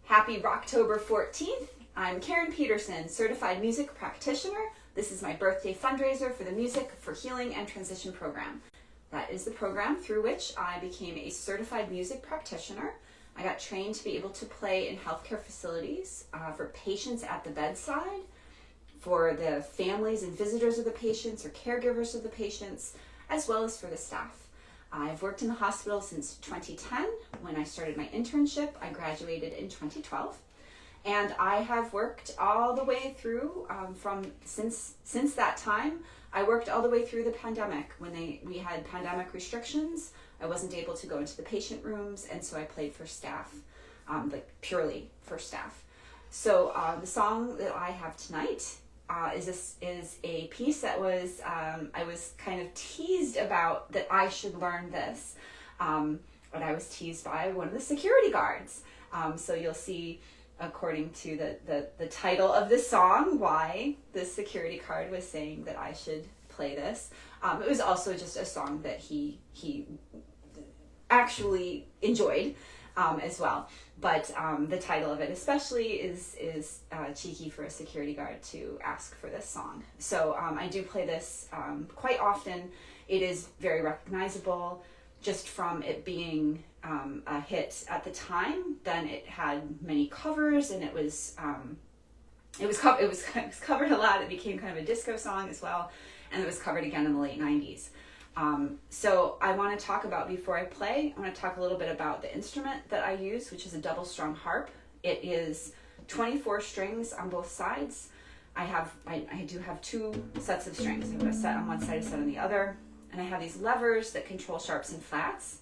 Happy Rocktober 14th. I'm Karen Peterson, Certified Music Practitioner. This is my birthday fundraiser for the Music for Healing and Transition program. That is the program through which I became a certified music practitioner. I got trained to be able to play in healthcare facilities for patients at the bedside, for the families and visitors of the patients or caregivers of the patients, as well as for the staff. I've worked in the hospital since 2010 when I started my internship. I graduated in 2012. And I have worked all the way through since that time. I worked all the way through the pandemic when we had pandemic restrictions. I wasn't able to go into the patient rooms, and so I played for staff, like purely for staff. So the song that I have tonight is a piece that was I was kind of teased about that I should learn this, but I was teased by one of the security guards. So you'll see, according to the title of the song, why the security guard was saying that I should play this. It was also just a song that he actually enjoyed as well. But the title of it especially is cheeky for a security guard to ask for this song. So I do play this quite often. It is very recognizable just from it being a hit at the time. Then it had many covers, and it was covered a lot. It became kind of a disco song as well, and it was covered again in the late 90s. So I want to talk about, before I play, I want to talk a little bit about the instrument that I use, which is a double strung harp. It is 24 strings on both sides. I do have two sets of strings. I have a set on one side, a set on the other. And I have these levers that control sharps and flats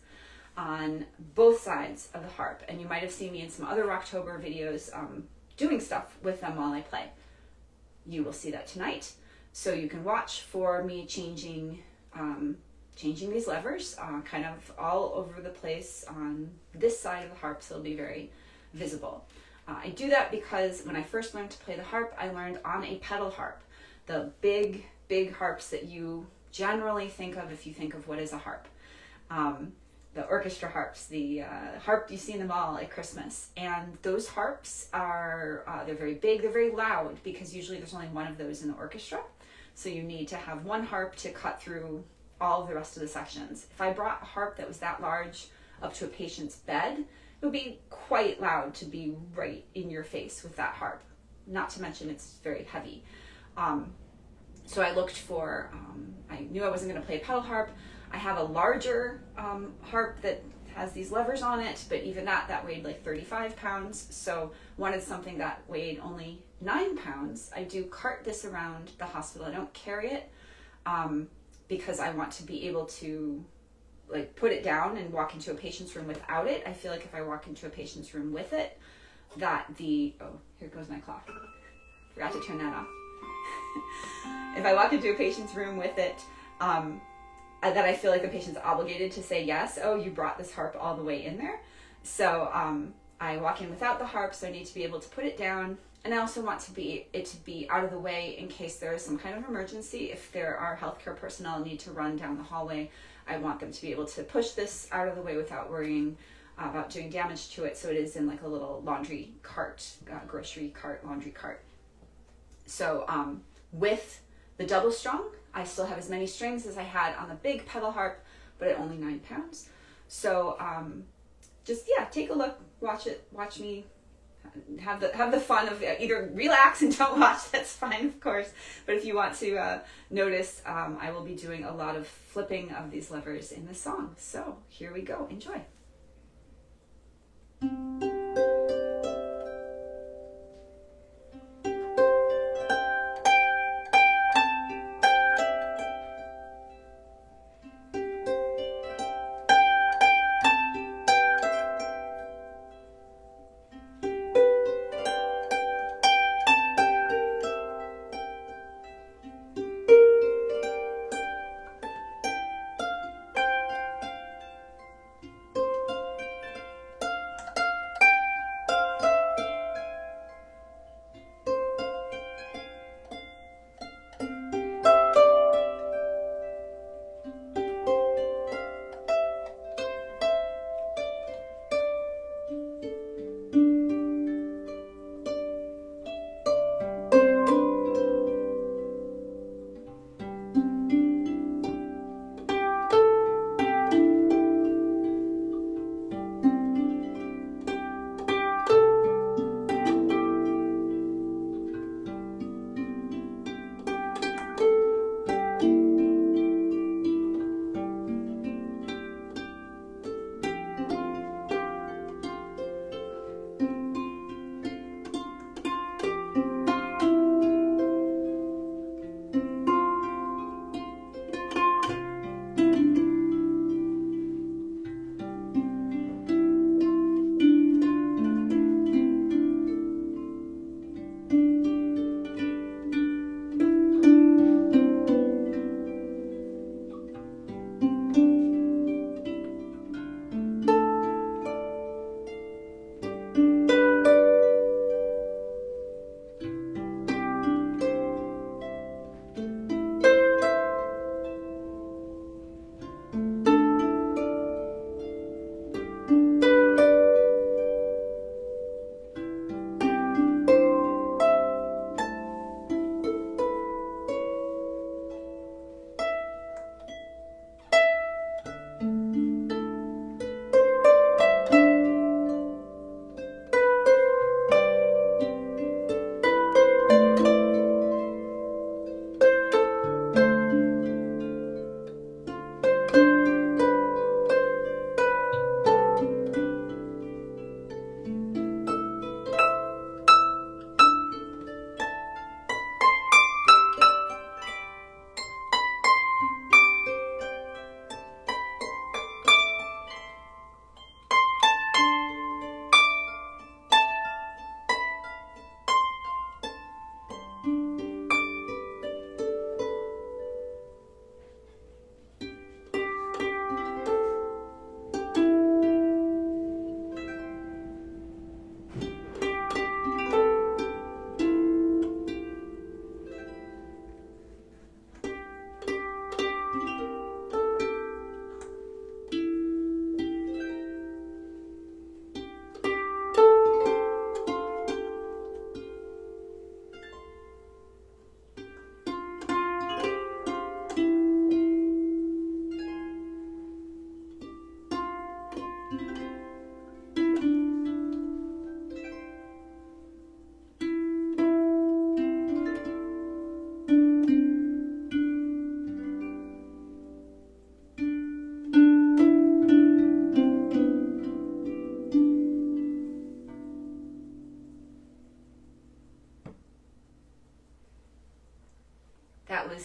on both sides of the harp. And you might have seen me in some other Rocktober videos doing stuff with them while I play. You will see that tonight. So you can watch for me changing these levers kind of all over the place on this side of the harp, so it'll be very visible. I do that because when I first learned to play the harp, I learned on a pedal harp, the big harps that you generally think of if you think of what is a harp. The orchestra harps, the harp you see in the mall at Christmas. And those harps are, they're very big, they're very loud, because usually there's only one of those in the orchestra. So you need to have one harp to cut through all of the rest of the sections. If I brought a harp that was that large up to a patient's bed, it would be quite loud to be right in your face with that harp. Not to mention it's very heavy. So I looked for, I knew I wasn't going to play a pedal harp. I have a larger harp that has these levers on it, but even that weighed like 35 pounds. So wanted something that weighed only 9 pounds. I do cart this around the hospital. I don't carry it because I want to be able to like put it down and walk into a patient's room without it. I feel like if I walk into a patient's room with it, that oh, here goes my clock. Forgot to turn that off. If I walk into a patient's room with it, that I feel like the patient's obligated to say yes. Oh, you brought this harp all the way in there. So I walk in without the harp, so I need to be able to put it down. And I also want it to be out of the way in case there is some kind of emergency. If there are healthcare personnel need to run down the hallway, I want them to be able to push this out of the way without worrying about doing damage to it. So it is in like a little laundry cart, grocery cart, laundry cart. So with the double strung, I still have as many strings as I had on the big pedal harp, but at only 9 pounds. So take a look, watch it, watch me have the fun of either relax and don't watch, that's fine, of course. But if you want to notice, I will be doing a lot of flipping of these levers in the song. So here we go, enjoy.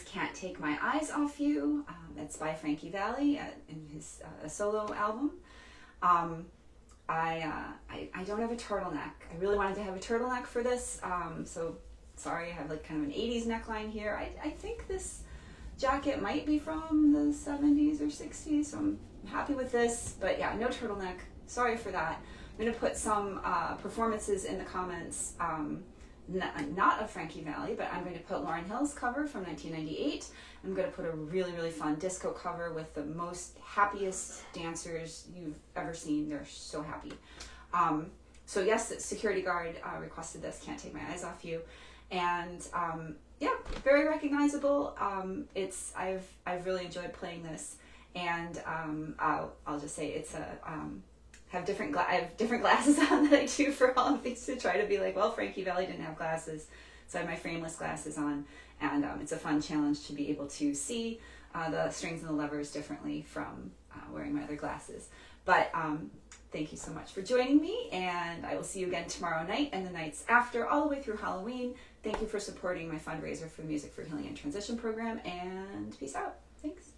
is Can't Take My Eyes Off You. It's by Frankie Valli in his solo album. I don't have a turtleneck. I really wanted to have a turtleneck for this, so sorry, I have like kind of an 80s neckline here. I think this jacket might be from the 70s or 60s, so I'm happy with this, but yeah, no turtleneck. Sorry for that. I'm going to put some performances in the comments, not of Frankie Valli, but I'm going to put Lauryn Hill's cover from 1998. I'm going to put a really, really fun disco cover with the most happiest dancers you've ever seen. They're so happy. So yes, the security guard requested this, Can't Take My Eyes Off You. And yeah, very recognizable. I've really enjoyed playing this. And I'll just say it's a... I have different glasses on that I do for all of these to try to be like, well, Frankie Valli didn't have glasses, so I have my frameless glasses on, and it's a fun challenge to be able to see the strings and the levers differently from wearing my other glasses. But thank you so much for joining me, and I will see you again tomorrow night and the nights after, all the way through Halloween. Thank you for supporting my fundraiser for the Music for Healing and Transition program, and peace out. Thanks.